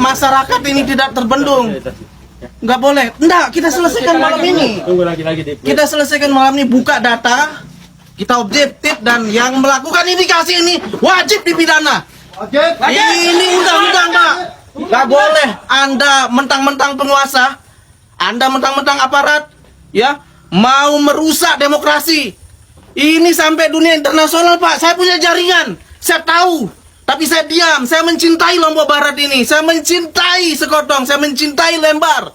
masyarakat ini tidak terbendung. Nggak boleh. Enggak, kita selesaikan malam ini. Kita selesaikan malam ini, buka data, kita objektif, dan yang melakukan indikasi ini wajib dipidana. Ini undang-undang, Pak. Nggak boleh Anda mentang-mentang penguasa, Anda mentang-mentang aparat, ya, mau merusak demokrasi. Ini sampai dunia internasional, Pak. Saya punya jaringan, saya tahu. Tapi saya diam, saya mencintai Lombok Barat ini, saya mencintai Sekotong, saya mencintai Lembar.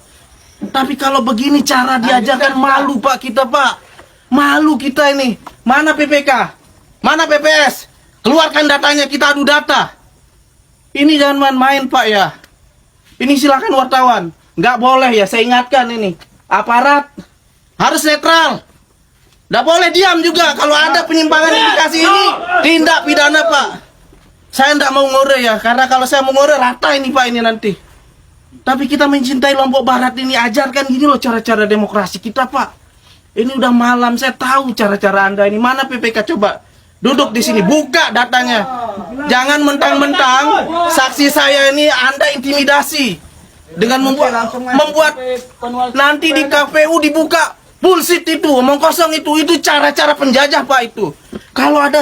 Tapi kalau begini cara diajarkan, malu Pak kita, Pak. Malu kita ini. Mana PPK? Mana PPS? Keluarkan datanya, kita adu data. Ini jangan main-main Pak ya. Ini silakan wartawan. Nggak boleh ya, saya ingatkan ini. Aparat harus netral. Nggak boleh diam juga. Kalau ada penyimpangan indikasi ini, tindak pidana Pak. Saya tidak mau ngore ya, karena kalau saya mau ngore rata ini Pak ini nanti. Tapi kita mencintai Lombok Barat ini, ajarkan gini loh cara-cara demokrasi kita Pak. Ini udah malam, saya tahu cara-cara Anda ini. Mana PPK coba? Duduk di sini, buka datanya. Jangan mentang-mentang saksi saya ini Anda intimidasi dengan membuat nanti di KPU dibuka bullshit itu, omong kosong itu cara-cara penjajah Pak itu. Kalau ada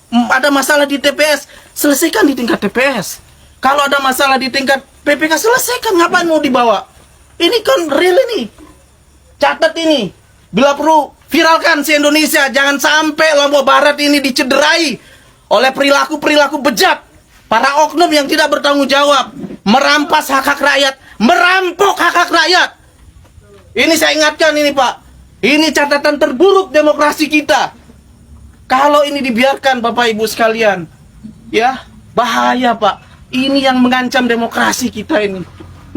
ada masalah di TPS, selesaikan di tingkat TPS. Kalau ada masalah di tingkat PPK, selesaikan. Ngapain mau dibawa? Ini kan real ini. Catat ini. Bila perlu, viralkan si Indonesia. Jangan sampai Lombok Barat ini dicederai oleh perilaku-perilaku bejat. Para oknum yang tidak bertanggung jawab. Merampas hak-hak rakyat. Merampok hak-hak rakyat. Ini saya ingatkan ini Pak. Ini catatan terburuk demokrasi kita. Kalau ini dibiarkan Bapak Ibu sekalian, ya bahaya Pak. Ini yang mengancam demokrasi kita ini.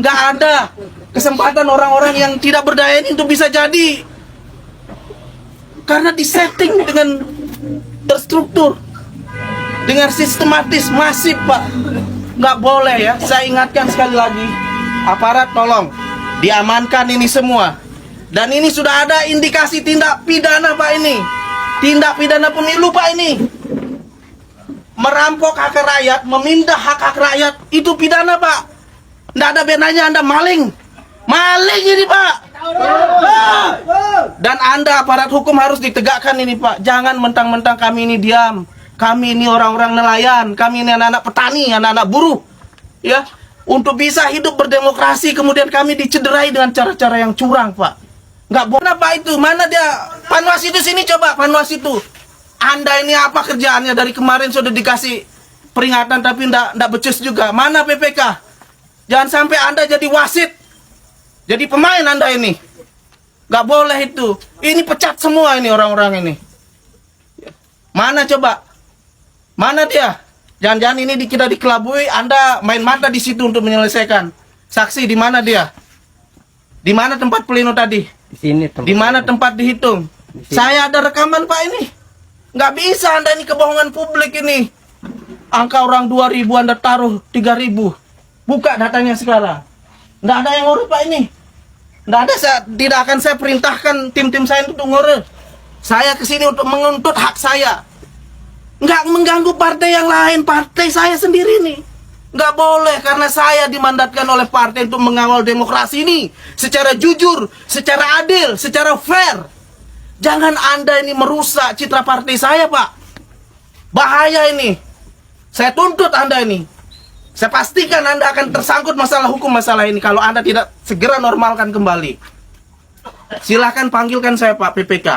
Nggak ada kesempatan orang-orang yang tidak berdaya ini untuk bisa jadi. Karena disetting dengan terstruktur, dengan sistematis, masif Pak. Nggak boleh ya. Saya ingatkan sekali lagi, aparat tolong diamankan ini semua. Dan ini sudah ada indikasi tindak pidana Pak ini. Tindak pidana pemilu Pak ini. Merampok hak rakyat, memindah hak-hak rakyat, itu pidana Pak. Nggak ada bedanya Anda maling. Maling ini Pak. Dan Anda aparat hukum harus ditegakkan ini Pak. Jangan mentang-mentang kami ini diam. Kami ini orang-orang nelayan, kami ini anak-anak petani, anak-anak buruh. Ya, untuk bisa hidup berdemokrasi kemudian kami dicederai dengan cara-cara yang curang Pak. Nggak boleh Pak itu. Mana dia? Panwas itu sini coba, Panwas itu. Anda ini apa kerjaannya? Dari kemarin sudah dikasih peringatan tapi nggak becus juga. Mana PPK? Jangan sampai Anda jadi wasit. Jadi pemain Anda ini. Nggak boleh itu. Ini pecat semua ini orang-orang ini. Mana coba? Mana dia? Jangan-jangan ini kita dikelabui, Anda main mata di situ untuk menyelesaikan. Saksi di mana dia? Di mana tempat pleno tadi? Di sini. Di mana tempat dihitung? Saya ada rekaman Pak ini. Nggak bisa Anda ini kebohongan publik ini. Angka orang 2.000 Anda taruh 3.000. Buka datanya sekarang. Nggak ada yang ngurus Pak ini. Nggak ada, tidak akan saya perintahkan tim-tim saya untuk ngurus. Saya kesini untuk menuntut hak saya. Nggak mengganggu partai yang lain. Partai saya sendiri nih. Nggak boleh, karena saya dimandatkan oleh partai untuk mengawal demokrasi ini secara jujur, secara adil, secara fair. Jangan Anda ini merusak citra partai saya Pak. Bahaya ini. Saya tuntut Anda ini. Saya pastikan Anda akan tersangkut masalah hukum masalah ini kalau Anda tidak segera normalkan kembali. Silahkan panggilkan saya Pak PPK.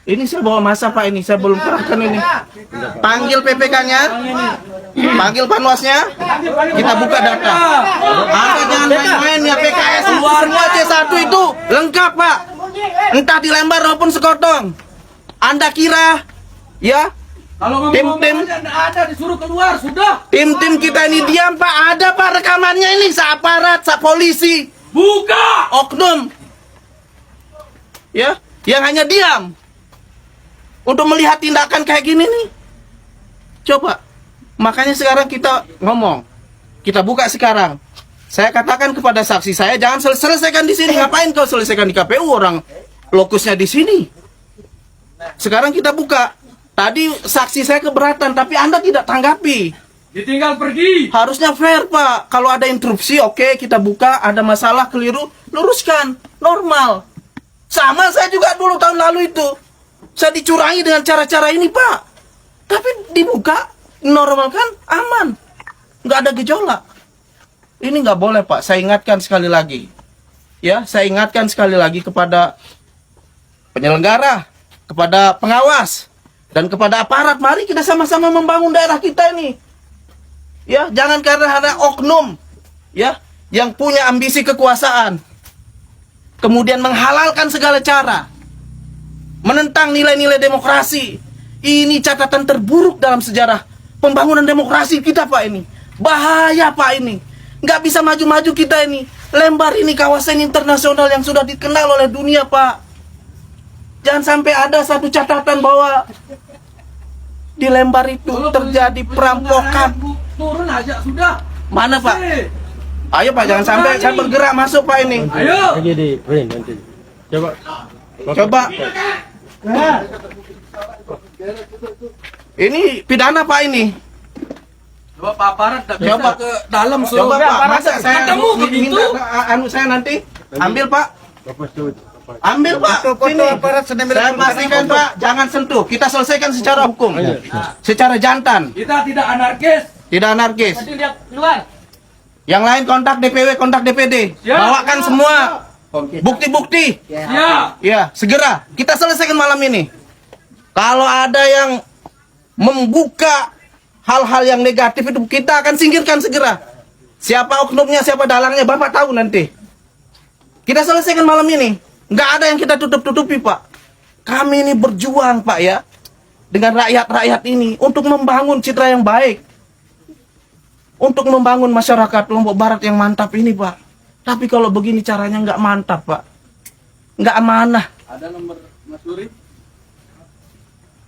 Ini saya bawa masa Pak ini, saya belum kerahkan ini. Panggil PPK-nya, panggil Panwasnya, kita buka data. Anda jangan main-main ya PKS. Semua C1 itu lengkap Pak. Entah di Lembar maupun Sekotong. Anda kira, ya, tim-tim ada disuruh keluar sudah. Tim-tim kita ini diam Pak, ada Pak rekamannya ini, aparat, polisi. Buka. Oknum. Ya, yang hanya diam. Untuk melihat tindakan kayak gini nih. Coba. Makanya sekarang kita ngomong. Kita buka sekarang. Saya katakan kepada saksi saya, jangan selesaikan di sini. Ngapain kau selesaikan di KPU? Orang lokusnya di sini. Sekarang kita buka. Tadi saksi saya keberatan, tapi Anda tidak tanggapi. Ditinggal pergi. Harusnya fair, Pak. Kalau ada interupsi, oke, kita buka. Ada masalah keliru, luruskan. Normal. Sama saya juga dulu tahun lalu itu. Saya dicurangi dengan cara-cara ini, Pak. Tapi dibuka, normal kan, aman. Nggak ada gejolak. Ini nggak boleh, Pak. Saya ingatkan sekali lagi. Ya, saya ingatkan sekali lagi kepada penyelenggara, kepada pengawas, dan kepada aparat. Mari kita sama-sama membangun daerah kita ini. Ya, jangan karena ada oknum ya yang punya ambisi kekuasaan kemudian menghalalkan segala cara, menentang nilai-nilai demokrasi. Ini catatan terburuk dalam sejarah pembangunan demokrasi kita, Pak. Ini bahaya, Pak. Ini nggak bisa maju-maju kita ini. Lembar ini kawasan internasional yang sudah dikenal oleh dunia, Pak. Jangan sampai ada satu catatan bahwa di Lembar itu terjadi perampokan. Turun aja sudah. Mana, Pak? Ayo, Pak, jangan sampai saya bergerak masuk, Pak, ini. Ayo. Lagi di print nanti. Coba. Ini pidana, Pak, ini. Coba Pak Aparat tak bisa Coba ke dalam suruh. Coba, Pak, masa saya ketemu begitu. minta saya nanti ambil, Pak. Ambil, Pak. Sini. Saya pastikan, Pak, jangan sentuh. Kita selesaikan secara hukum. Secara jantan. Kita tidak anarkis. Tidak anarkis. Nanti lihat luar. Yang lain kontak DPW, kontak DPD. Ya. Bawakan semua bukti-bukti. Ya. Ya, segera. Kita selesaikan malam ini. Kalau ada yang membuka hal-hal yang negatif itu, kita akan singkirkan segera. Siapa oknumnya, siapa dalangnya, Bapak tahu nanti. Kita selesaikan malam ini. Nggak ada yang kita tutup-tutupi, Pak. Kami ini berjuang, Pak, ya. Dengan rakyat-rakyat ini untuk membangun citra yang baik. Untuk membangun masyarakat Lombok Barat yang mantap ini, Pak. Tapi kalau begini caranya nggak mantap, Pak. Nggak amanah. Ada nomor Mas Suri?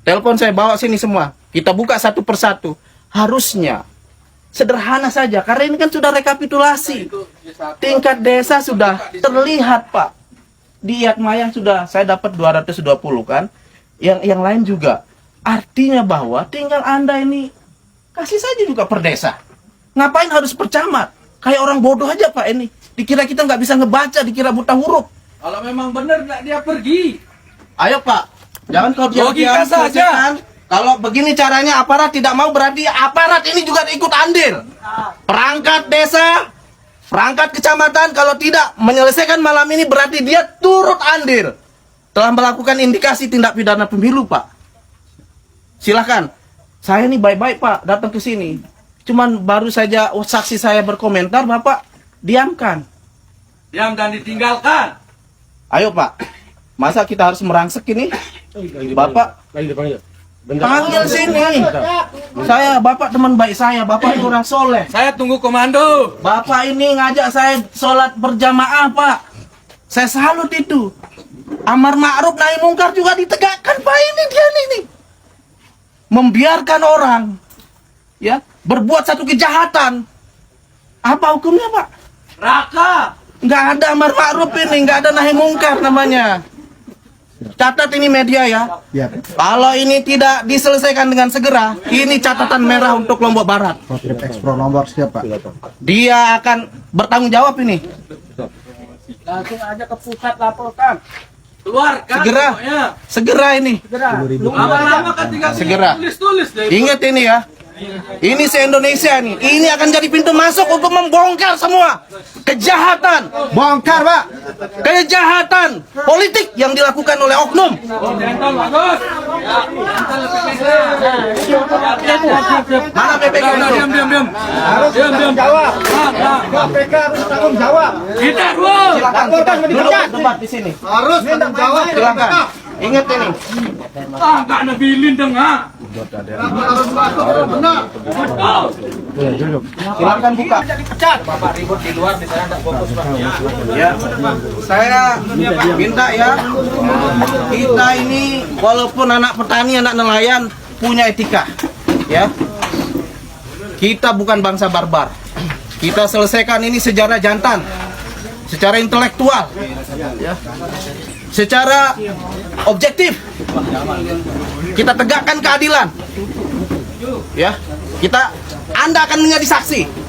Telepon saya bawa sini semua. Kita buka satu persatu. Harusnya sederhana saja. Karena ini kan sudah rekapitulasi. Tingkat desa sudah terlihat, Pak. Di Iatmayang sudah saya dapat 220 kan. Yang lain juga. Artinya bahwa tinggal Anda ini kasih saja juga per desa. Ngapain harus per camat? Kayak orang bodoh aja, Pak, ini. Dikira kita nggak bisa ngebaca, dikira buta huruf. Kalau memang benar dia pergi. Ayo, Pak. Jangan kau Logika diam-diam saja. selesaikan. Kalau begini caranya aparat tidak mau, berarti aparat ini juga ikut andil. Perangkat desa, perangkat kecamatan, kalau tidak menyelesaikan malam ini berarti dia turut andil. Telah melakukan indikasi tindak pidana pemilu, Pak. Silahkan. Saya ini baik-baik, Pak, datang ke sini. Cuman baru saja saksi saya berkomentar, Bapak diamkan. Diam dan ditinggalkan. Ayo, Pak. Masa kita harus merangsek ini? Bapak Lagi dipanggil. panggil sini. Saya, Bapak teman baik saya. Bapak ini orang soleh. Saya tunggu komando. Bapak ini ngajak saya sholat berjamaah, Pak. Saya salut itu. Amar ma'ruf nahi mungkar juga ditegakkan, Pak. Ini dia nih. Membiarkan orang ya berbuat satu kejahatan. Apa hukumnya, Pak? Raka. Nggak ada amar ma'ruf ini, nggak ada nahi mungkar namanya. Catat ini media ya. Kalau ini tidak diselesaikan dengan segera, ini catatan merah untuk Lombok Barat. Ekspro nomor siapa? Dia akan bertanggung jawab ini. Langsung aja ke pusat laporkan. Keluarkan Segera. pokoknya. Segera ini. Lama-lama kan tinggal Segera. tulis-tulis deh. Ingat ini ya. Ini se-Indonesia nih. Ini akan jadi pintu masuk untuk membongkar semua kejahatan. Bongkar, Pak. Kejahatan politik yang dilakukan oleh oknum. Jantan bagus. Mana PPK itu? Diam. Harus tanggung jawab. KPK harus tanggung jawab. Kita dulu. Silakan kita duduk debat di sini. Harus tanggung jawab. Silakan. Ingat ini. Nggak ada bilin dong, ha. Harus masuk. Benar. Silakan buka. Bapak ribut di luar, di sana nggak fokus, Pak. Ya. Saya minta ya. Kita ini walaupun anak petani, anak nelayan punya etika. Ya. Kita bukan bangsa barbar. Kita selesaikan ini secara jantan, secara intelektual, ya. Secara objektif. Kita tegakkan keadilan. Ya. Kita Anda akan menjadi saksi.